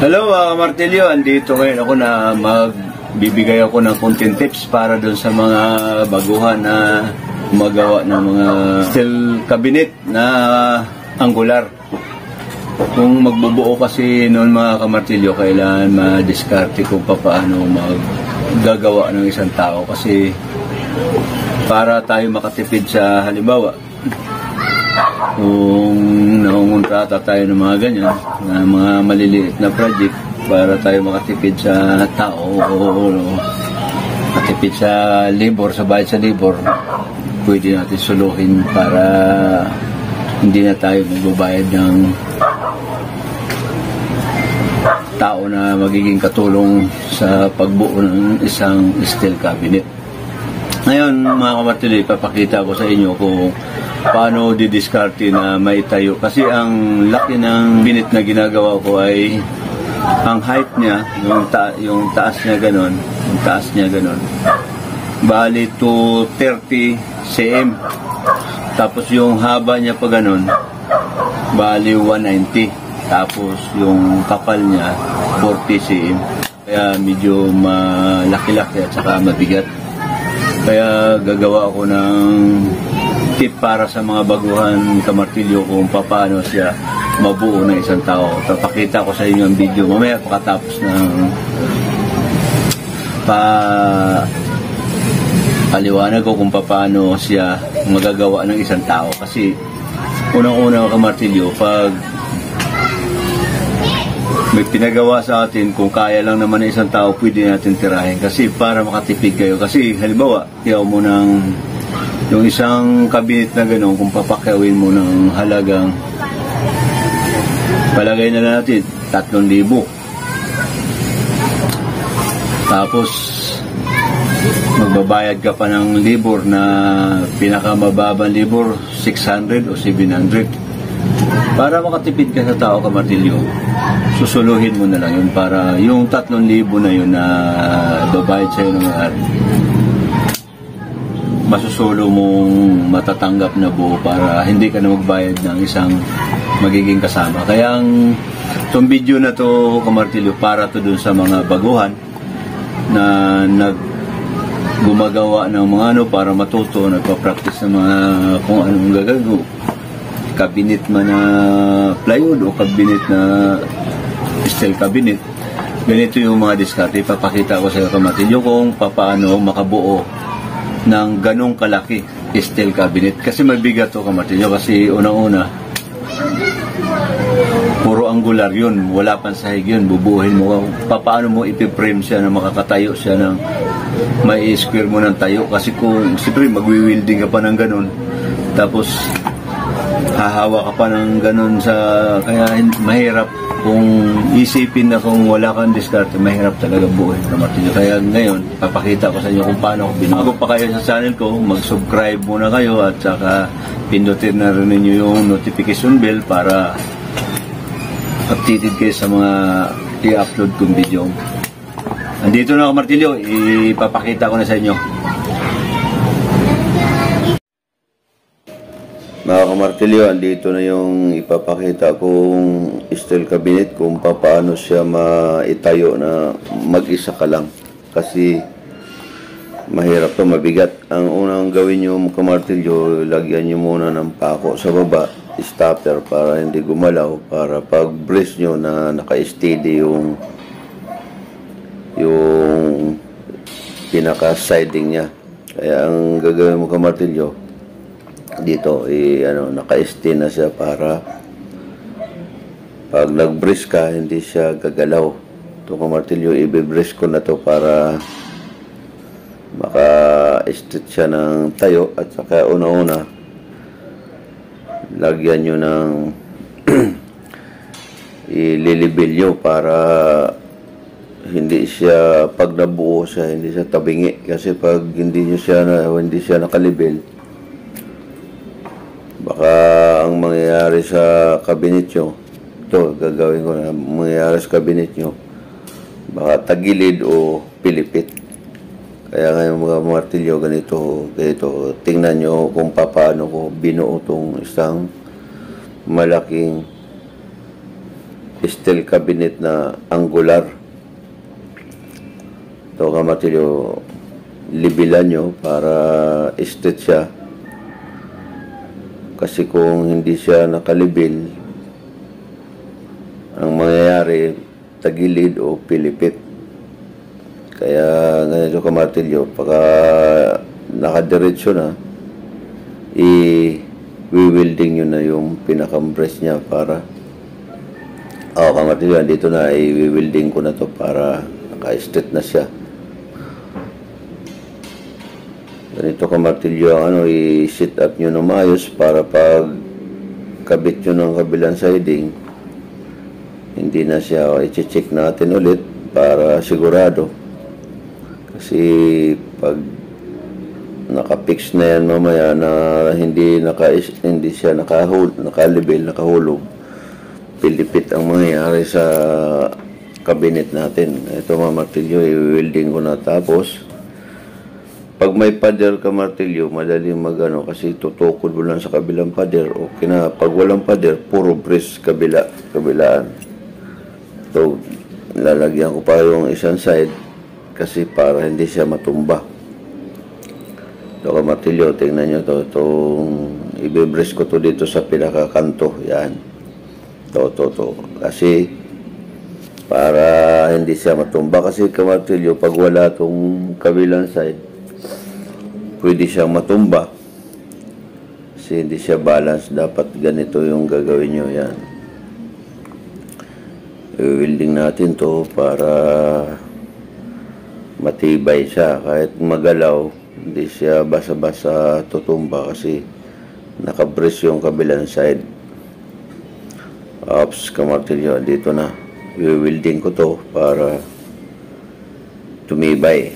Hello Martilyo, andito ngayon ako na magbibigay ako ng content tips para doon sa mga baguhan na gumagawa ng mga steel cabinet na angular. Kung magbubuo kasi noon mga kamartilyo, kailangan ma-discarte kung paano maggagawa ng isang tao kasi para tayo makatipid sa halimbawa kung nangungontrata tayo ng mga ganyan, na mga maliliit na project para tayo makatipid sa tao o makatipid sa labor, sa bayad sa labor, pwede natin suluhin para hindi na tayo magbabayad ng tao na magiging katulong sa pagbuo ng isang steel cabinet. Ngayon mga kamartilyo, ipapakita ko sa inyo kung paano didiskarte na maitayo. Kasi ang laki ng binit na ginagawa ko ay ang height niya, yung taas niya ganon, yung taas niya ganon, bali to 30 cm. Tapos yung haba niya pa ganon, bali 190. Tapos yung kapal niya 40 cm. Kaya medyo malaki-laki at saka mabigat. Kaya gagawa ako ng tip para sa mga baguhan kamartilyo kung paano siya mabuo ng isang tao. Papakita ko sa inyo ang video mamaya pagkatapos ng paliwanag ko kung paano siya magagawa ng isang tao. Kasi unang-unang kamartilyo, pag may pinagawa sa atin, kung kaya lang naman ng isang tao, pwede natin tirahin. Kasi para makatipid kayo. Kasi halimbawa, tiyaw mo ng yung isang cabinet na gano'n, kung papakyawin mo ng halagang, palagay na natin, 3,000. Tapos, magbabayad ka pa ng labor na pinakamababang labor, 600 o 700. Para makatipid ka sa tao kamartilyo, susuluhin mo na lang yun para yung 3,000 na yun na babayad sa'yo ng ari, masusulo mong matatanggap na buo para hindi ka na magbayad ng isang magiging kasama. Kaya itong video na to kamartilyo, para to dun sa mga baguhan na gumagawa ng mga para matuto, nagpa-practice ng mga kung anong gagawin, cabinet man na plywood o cabinet na steel cabinet. Ganito yung mga diskarte. Ipapakita ko sa kamartilyo kung paano makabuo ng ganong kalaki steel cabinet. Kasi mabigat to kamartilyo, kasi unang-una puro angular yun, wala pang sahig yun. Bubuhin mo paano mo ipiprame siya na makakatayo siya ng may square mo ng tayo. Kasi kung siyempre magwi-welding ka pa ng ganon, tapos hahawa ka pa ng ganun sa, kaya mahirap kung isipin na kung wala kang diskarte, mahirap talaga buuin kamartilyo. Kaya ngayon, papakita ko sa inyo kung paano ako binago. Pa kayo sa channel ko, mag-subscribe muna kayo at saka pindutin na rin ninyo yung notification bell para updated kayo sa mga i-upload kong video. Andito na kamartilyo, ipapakita ko na sa inyo. Mga kamartilyo, andito na yung ipapakita kong steel cabinet kung paano siya maitayo na mag-isa ka lang. Kasi mahirap to, mabigat. Ang unang gawin nyo kamartilyo, lagyan nyo muna ng pako sa baba, stopper para hindi gumalaw, para pag brace nyo na naka-steady yung pinaka-siding niya. Kaya ang gagawin mo kamartilyo, dito naka-stay na siya para pag nag-brace ka hindi siya gagalaw. Ito kamartilyo, i-brace ko na to para maka-stay siya ng tayo. At saka una-una lagyan nyo ng ililibilyo para hindi siya, pag nabuo siya, hindi siya tabingi. Kasi pag hindi siya nakalibel, baka ang mangyayari sa cabinet nyo, ito gagawin ko na, mangyayari sa cabinet nyo, baka tagilid o pilipit. Kaya ngayon mga martilyo, ganito, tingnan nyo kung paano ko binuo itong isang malaking steel cabinet na angular. Ito kamatilyo, libilan nyo para straight siya. Kasi kung hindi siya nakalibil, ang mangyayari tagilid o pilipit. Kaya ganito kamatilyo, pagka nakadiretso na, i-welding nyo na yung pinaka-brace niya para kamatilyo, dito na i-welding ko na to para naka-straight na siya. Ganito kamatilyo ang i-sit up nyo na maayos para pag kabit nyo ng kabilang siding, hindi na siya i-check natin ulit para sigurado. Kasi pag nakapix na yan mamaya na hindi siya nakalibel, nakahulog, pilipit ang mangyayari sa cabinet natin. Ito martilyo, i-welding ko na. Tapos pag may pader ka martilyo, madaling magano kasi tutukod mo lang sa kabilang pader. Okay na. Pag walang pader, puro brace kabilaan. So, lalagyan ko pa yung isang side kasi para hindi siya matumba. Ito martilyo, tingnan nyo to. Itong i-brace ko to dito sa pinakakanto. Yan. To. Kasi para hindi siya matumba. Kasi kamartilyo, pag wala tong kabilang side, pwede siyang matumba kasi hindi siya balance. Dapat ganito yung gagawin nyo. Yan, i-welding natin to para matibay siya. Kahit magalaw, hindi siya basa-basa tutumba kasi nakabrace yung kabilang side. Ops, kamartilyo, dito na i-welding ko to para tumibay.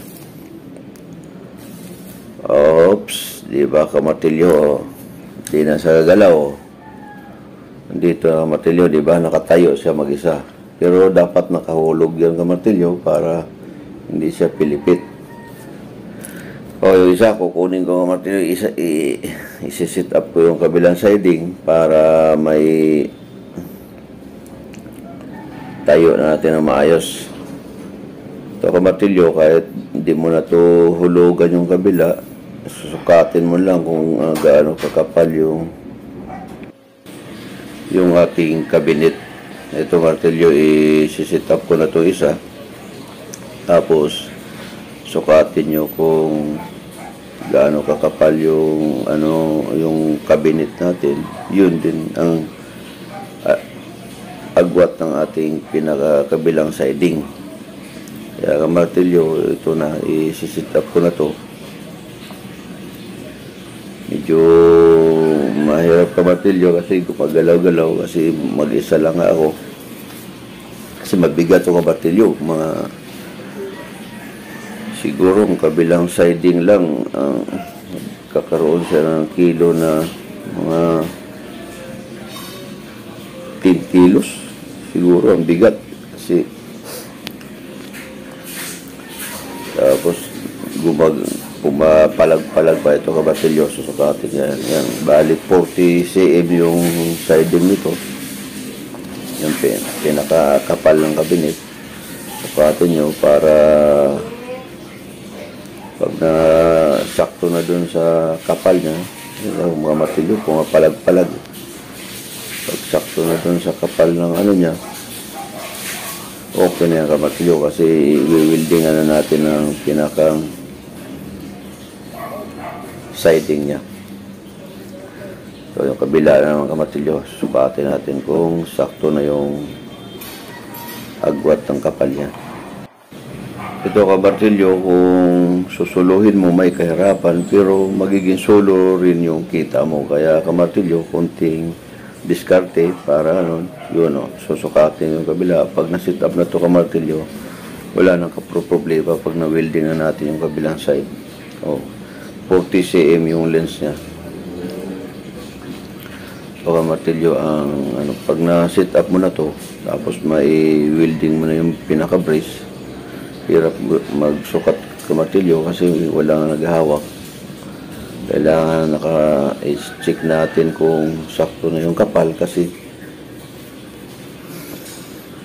Oops, di ba kamartilyo, di na sa galaw. Dito kamartilyo, di ba nakatayo siya mag-isa. Pero dapat nakahulog yan kamartilyo para hindi siya pilipit. Yung isa, kukunin ko kamartilyo, isi-sit up ko yung kabilang siding para may tayo na natin na maayos. Ito kamartilyo, kahit hindi mo na to hulugan yung kabila, susukatin mo lang kung gaano kakapal yung ating cabinet. Ito martilyo, i-sit up ko na to isa. Tapos sukatin nyo kung gaano kakapal yung yung cabinet natin. Yun din ang agwat ng ating pinakakabilang siding. Kaya martilyo, ito na, i-sit up ko na to. Medyo mahirap kamartilyo kasi gumagalaw-galaw kasi mag-isa lang ako. Kasi mabigat yung kamartilyo. Siguro ang kabilang siding lang kakaroon siya ng kilo na mga 10 kilos. Siguro ang bigat kasi tapos pumapalag-palag pa ito kamartilyo. Susukatin yan. Yan. Balik 40 cm yung siding nito. Yung pinakakapal ng cabinet. Susukatin nyo para pag na sakto na dun sa kapal niya, yung mga martilyo pumapalag-palag. Pag sakto na dun sa kapal ng niya, okay na yung kamartilyo kasi i-weldingan na natin ang pinakang siding niya. So yung kabila ng kamartilyo, sukatin natin kung sakto na yung agwat ng kapal niya. Ito kamartilyo, kung susuluhin mo may kahirapan pero magiging solo rin yung kita mo. Kaya kamartilyo, konting diskarte para susukatin yung kabila. Pag na-sit up na to kamartilyo, wala nang problema pag na-welding na natin yung kabilang side. 40 cm yung lens niya. So kamartilyo, pag na-sit up mo na to, tapos may welding mo na yung pinaka-brace, hirap magsukat kamartilyo kasi walang naghahawak. Kailangan naka-check natin kung sakto na yung kapal kasi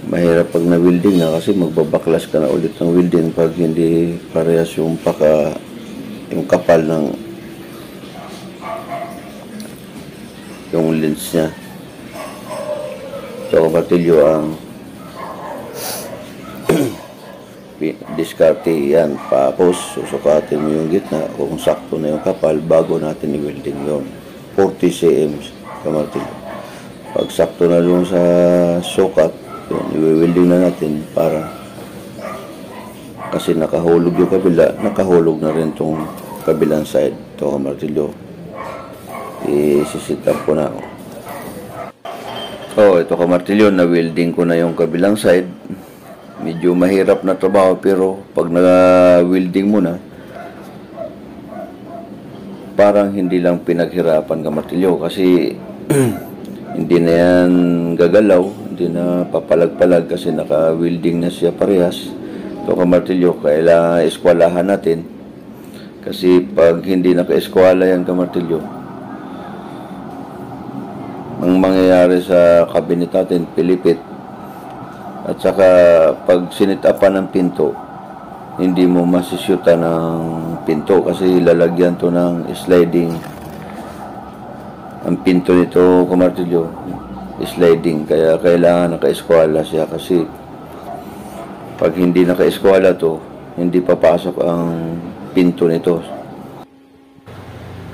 mahirap pag na-welding na kasi magbabaklas ka na ulit ng welding pag hindi parehas yung kapal ng yung lens niya. So martilyo ang diskarte yan, tapos susukatin mo yung gitna kung sakto na yung kapal bago natin i-welding yon. 40 cm kamartilyo. Pag sakto na yung sa sukat, yun, i-welding na natin para kasi nakahulog yung kabila, nakahulog na rin tong kabilang side. Ito kamartilyo, isisit up ko na. Ito kamartilyo, na-welding ko na yung kabilang side. Medyo mahirap na trabaho pero pag na-welding mo na, parang hindi lang pinaghirapan kamartilyo kasi hindi na yan gagalaw, hindi na papalag-palag kasi naka-welding na siya parehas. Ito kamartilyo, kailangan eskwalahan natin kasi pag hindi naka-eskwala yan kamartilyo, ang mangyayari sa cabinet natin, pilipit. At saka pag sinitapan ng pinto, hindi mo masisyuta ng pinto kasi lalagyan to ng sliding. Ang pinto nito kamartilyo, sliding, kaya kailangan naka-eskwala siya kasi pag hindi naka-eskwala to, hindi papasok ang pinto nito.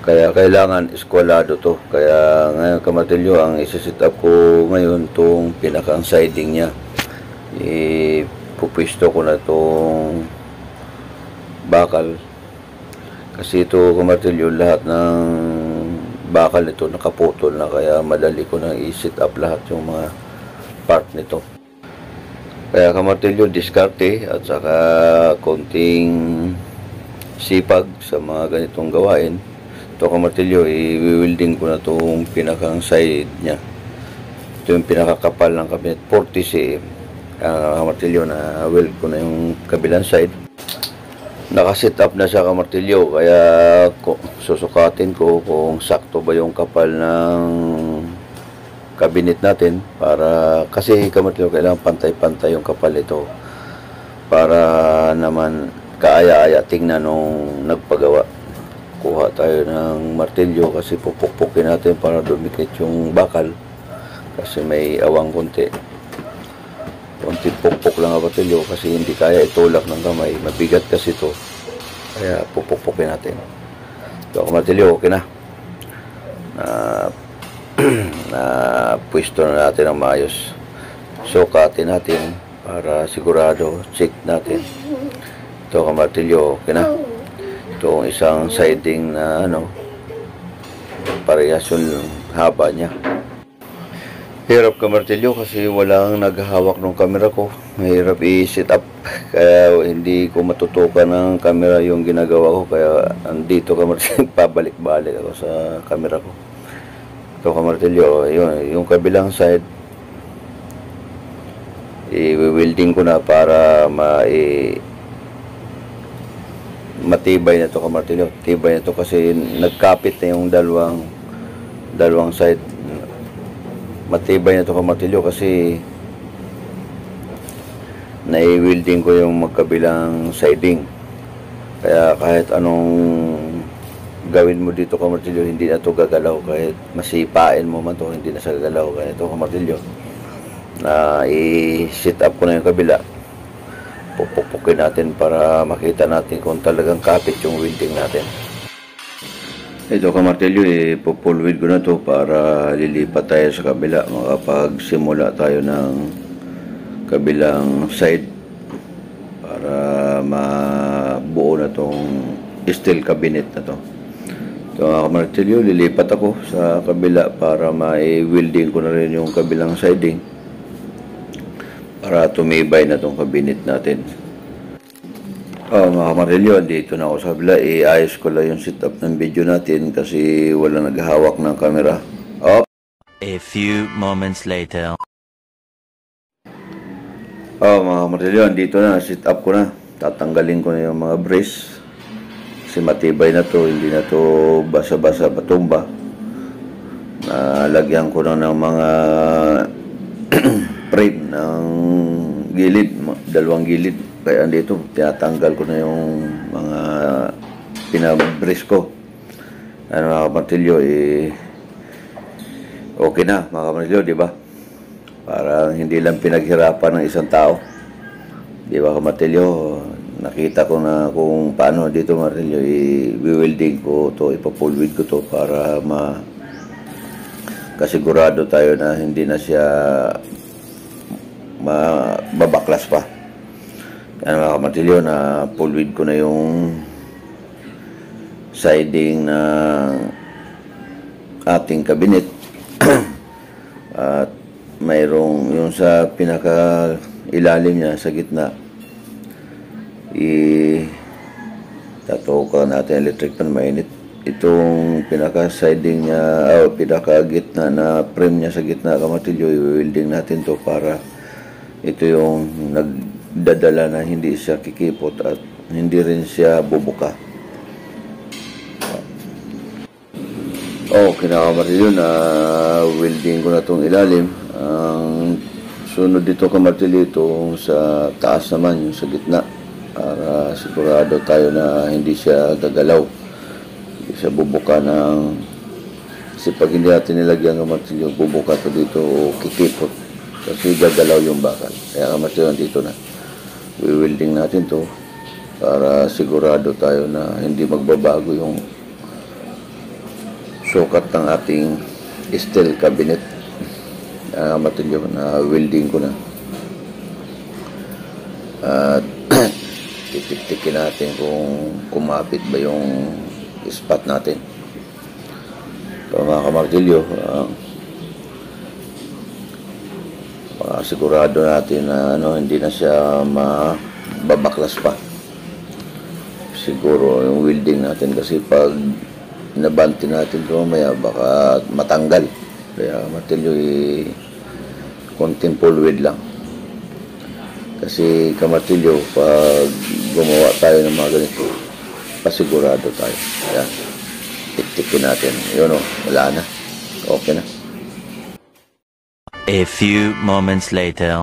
Kaya kailangan eskwalado to. Kaya ngayon kamartilyo, ang isisit up ko ngayon tong pinakang siding niya. Pupwisto ko na itong bakal kasi ito kamartilyo, lahat ng bakal nito nakaputol na, kaya madali ko na i-sit up lahat yung mga part nito. Kaya kamartilyo, diskarte at saka konting sipag sa mga ganitong gawain. Ito kamartilyo, i-welding ko na itong pinakang side nya. Ito yung pinakakapal ng cabinet, 40 cm. Kamartilyo, na weld ko na yung kabilang side. Nakasit up na siya kamartilyo, kaya susukatin ko kung sakto ba yung kapal ng cabinet natin, para kasi kamartilyo kailangan pantay-pantay yung kapal ito para naman kaaya-aya tingnan nung nagpagawa. Kuha tayo ng martilyo kasi pupukpukin natin para dumikit yung bakal kasi may awang konti pukpok lang ang martilyo kasi hindi kaya itulak ng kamay, mabigat kasi ito, kaya pupukpukin natin. So martilyo, okay na, na pwesto na natin ang maayos. Sukatin natin para sigurado, check natin. Ito kamartilyo, okay na. Itong isang siding na parehas yung haba niya. Hirap kamartilyo kasi walang naghahawak ng camera ko. Mahirap i-set up kaya hindi ko matutukan ng camera yung ginagawa ko, kaya andito kamartilyo, pabalik-balik ako sa camera ko. Ito kamartilyo, yung kabilang side i-welding ko na para matibay na ito kamartilyo. Tibay na ito kasi nagkapit na yung dalawang side. Matibay na ito kamartilyo kasi nai-welding ko yung magkabilang siding. Kaya kahit anong gawin mo dito kamartilyo, hindi na ito gagalaw. Kahit masipain mo man ito, hindi na siya gagalaw. Kaya ito kamartilyo, na i-sit up ko na yung kabila. Pupukpukin natin para makita natin kung talagang kapit yung welding natin. Ito kamartilyo, ipupulwid ko na to para lilipat tayo sa kabila. Makapagsimula tayo ng kabilang side para mabuo na tong steel cabinet na to. Ito kamartilyo, lilipat ako sa kabila para ma-welding ko na rin yung kabilang siding para tumibay na tong cabinet natin. Mga kamartilyo, dito na ako sa kabila. Iayos ko lang yung setup ng video natin kasi wala naghahawak ng camera. A few moments later. Mga kamartilyo, dito na, setup ko na. Tatanggalin ko na yung mga brace kasi matibay na to, hindi na to basa-basa patumba. Nalagyan ko na ng mga frame ng gilid, dalawang gilid. Kaya dito, tinatanggal ko na yung mga pinabris ko. Ano mga kamartilyo, okay na mga kamartilyo, di ba? Parang hindi lang pinaghirapan ng isang tao. Di ba kamartilyo? Nakita ko na kung paano dito kamartilyo, i-welding ko to, ipapulwid ko to para kasigurado tayo na hindi na siya mababaklas pa. Kaya mga kamartilyo, na pulwid ko na yung siding na ating kabinet. At mayroong yung sa pinaka ilalim niya sa gitna, tatukan natin electric pan, mainit. Itong pinaka siding niya, pinaka gitna na frame niya sa gitna kamartilyo, i-welding natin to para ito yung nagdadala na hindi siya kikipot at hindi rin siya bubuka. Kinakamartilyo na welding ko na itong ilalim. Ang sunod dito kamartilyo, itong sa taas naman, yung sa gitna, para sigurado tayo na hindi siya gagalaw, hindi siya bubuka ng, kasi pag hindi natin nilagyan kamartilyo, bubuka to dito o kikipot kasi gagalaw yung bakal. Kaya kamartilyo, dito na welding natin to para sigurado tayo na hindi magbabago yung sukat ng ating steel cabinet. Kamartilyo, na welding ko na. At titik-tikin natin kung kumapit ba yung spot natin. So mga kamartilyo, sigurado natin na hindi na siya mababaklas pa. Siguro yung welding natin, kasi pag nabanti natin ito mamaya baka matanggal. Kaya kamartilyo, konting pulwid lang. Kasi kamartilyo, pag gumawa tayo ng mga ganito, pasigurado tayo. Ayan, tik-tikin natin. Yun wala na, okay na. A few moments later.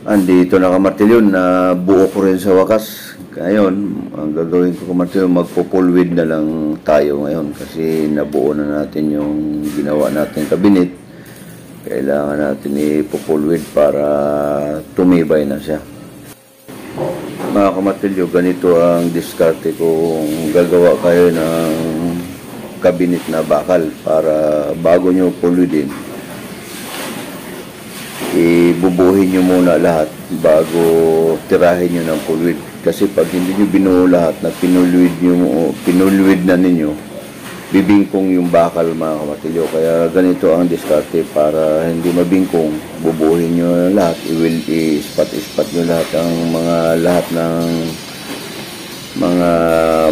Andito na kamartilyo, na buo ko rin sa wakas. Ngayon, ang gagawin ko kamartilyo, magpo-pulwid na lang tayo ngayon kasi nabuo na natin yung ginawa natin kabinet. Kailangan natin i-pulwid para tumibay na siya. Mga kamartilyo, ganito ang diskarte kung gagawa kayo ng kabinet na bakal. Para bago nyo pulwidin, ibubuhin nyo muna lahat bago tirahin nyo ng pulwid. Kasi pag hindi nyo binuo lahat na pinulwid na ninyo, bibingkong yung bakal mga kamartilyo. Kaya ganito ang diskarte para hindi mabingkong. Bubuhin nyo lahat, i-spot nyo lahat ang lahat ng mga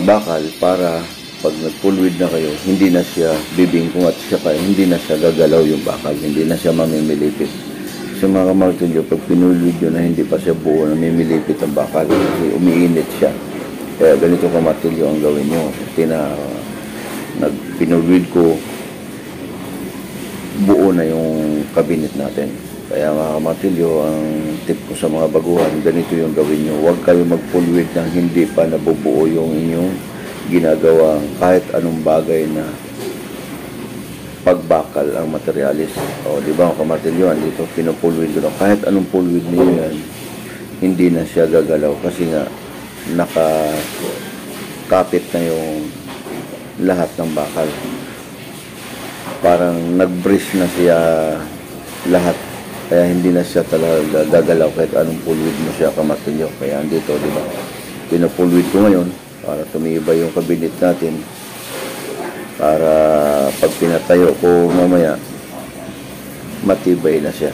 bakal para pag nag-pulwid na kayo, hindi na siya bibingkong at saka hindi na siya gagalaw yung bakal, hindi na siya mamimilipit. Sa mga kamartilyo, pag pinulwid nyo na hindi pa siya buo, namimilipit ang bakal kasi umiinit siya. Kaya ganito kamartilyo ang gawin nyo. Pinulwid ko, buo na yung cabinet natin. Kaya mga kamartilyo, ang tip ko sa mga baguhan, ganito yung gawin nyo. Huwag kayo mag-pulwid nang hindi pa nabubuo yung inyong ginagawang kahit anong bagay na pagbakal ang materialis. Di ba mga kamartilyo, andito pinupulwid ko na. Kahit anong pulwid niyo yan, hindi na siya gagalaw kasi nga nakakapit na yung lahat ng bakal. Parang nag-brace na siya lahat. Kaya hindi na siya talaga gagalaw kahit anong pulwid mo siya kamartilyo. Kaya andito, di ba? Pinupulwid ko ngayon para tumibay yung kabinet natin. Para pag pinatayo ko mamaya, matibay na siya.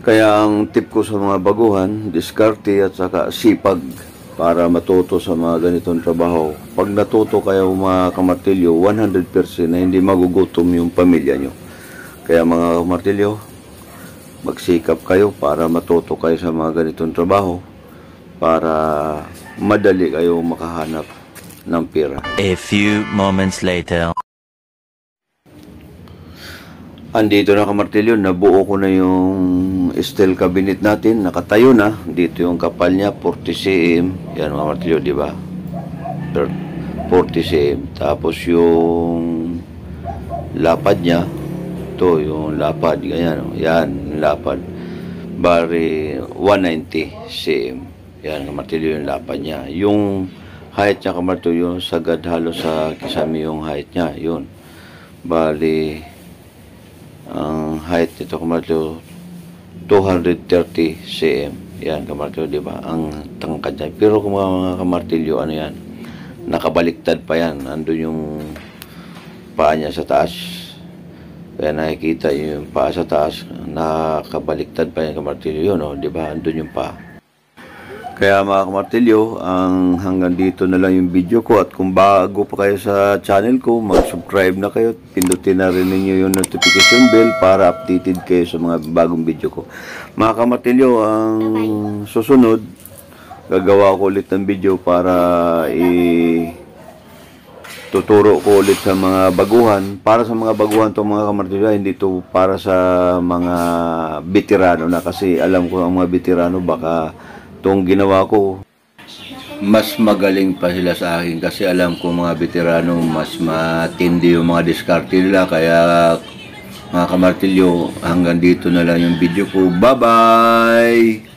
Kaya ang tip ko sa mga baguhan, diskarte at saka sipag para matuto sa mga ganitong trabaho. Pag natuto kayo mga kamartilyo, 100% na hindi magugutom yung pamilya nyo. Kaya mga kamartilyo, magsikap kayo para matuto kayo sa mga ganitong trabaho para madali kayo makahanap ng pera. A few moments later. Andito na kamartilyo, nabuo ko na yung steel cabinet natin, nakatayo na. Dito yung kapal niya, 40 cm. Yan mga martilyo, di ba? 40 cm. Tapos yung lapad niya, ito yung lapad, ganyan. Yan, yung lapad. Bari 190 cm. Yan kamartilyo yung lapad niya. Yung height niya kamartilyo, sagad halos sa kisami yung height niya. Yun. Bali ang height nito kamartilyo 230 cm. Yan kamartilyo, di ba? Ang tangkad niya. Pero kung mga kamartilyo, ano yan? Nakabaliktad pa yan. Andun yung paa niya sa taas. Kaya nakikita yung paa sa taas. Nakabaliktad pa yan kamartilyo. Yun, oh, di ba? Andun yung paa. Kaya mga kamartilyo, ang hanggang dito na lang yung video ko. At kung bago pa kayo sa channel ko, mag-subscribe na kayo. Pindutin na rin ninyo yung notification bell para updated kayo sa mga bagong video ko. Mga kamartilyo, ang susunod, gagawa ko ulit ng video para tuturo ko ulit sa mga baguhan. Para sa mga baguhan to mga kamartilyo, hindi to para sa mga veterano na. Kasi alam ko ang mga veterano baka itong ginawa ko, mas magaling pa sila sa akin kasi alam ko mga veterano mas matindi yung mga diskarte nila. Kaya mga kamartilyo, hanggang dito na lang yung video ko. Bye bye!